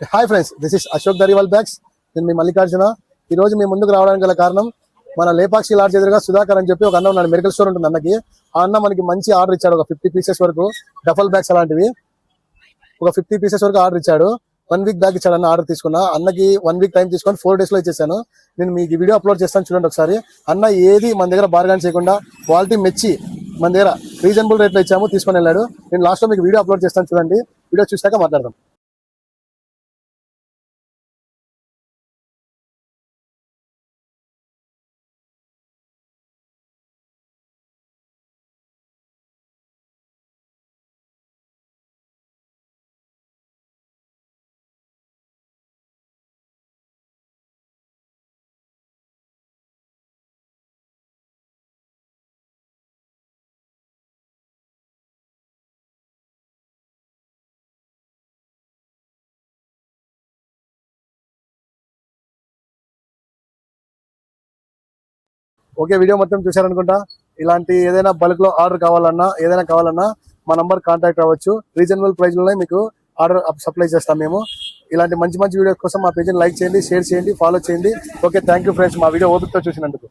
Hi friends, this is Ashok Dariwal bags. నేను మీ మల్లికార్జున. ఈ రోజు మీ ముందుకు రావడానికి గల కారణం, మన లేపాక్షి లాడ్జ్ ఎదురుగా సుధాకర్ అని చెప్పి ఒక అన్న ఉన్నాడు. మెడికల్ స్టోర్ ఉంటుంది అన్నకి. ఆ అన్న మనకి మంచి ఆర్డర్ ఇచ్చాడు. ఒక 50 పీసెస్ వరకు డఫల్ బ్యాగ్స్ అలాంటివి ఒక 50 పీసెస్ వరకు ఆర్డర్ ఇచ్చాడు. 1 వీక్ బ్యాగ్ ఇచ్చాడు అన్న. ఆర్డర్ తీసుకున్నా అన్నకి 1 వీక్ టైం తీసుకొని 4 days లో ఇచ్చేసాను. నేను మీకు వీడియో అప్లోడ్ చేస్తాను, చూడండి ఒకసారి. అన్న ఏది మన దగ్గర బార్గాన్ చేయకుండా క్వాలిటీ మెచ్చి మన దగ్గర రీజనబుల్ రేట్లో ఇచ్చాము, తీసుకొని వెళ్ళాడు. నేను లాస్ట్ లో మీకు వీడియో అప్లోడ్ చేస్తాను, చూడండి. వీడియో చూసాక మాట్లాడదాం. ఓకే, వీడియో మొత్తం చూశారనుకుంటా. ఇలాంటి ఏదైనా బల్క్ లో ఆర్డర్ కావాలన్నా, ఏదైనా కావాలన్నా మా నంబర్ కాంటాక్ట్ అవ్వచ్చు. రీజనబుల్ ప్రైస్ లోనే మీకు ఆర్డర్ సప్లై చేస్తాం మేము. ఇలాంటి మంచి మంచి వీడియోస్ కోసం మా పేజీని లైక్ చేయండి, షేర్ చేయండి, ఫాలో చేయండి. ఓకే, థ్యాంక్ యూ ఫ్రెండ్స్, మా వీడియో ఓపికతో చూసినందుకు.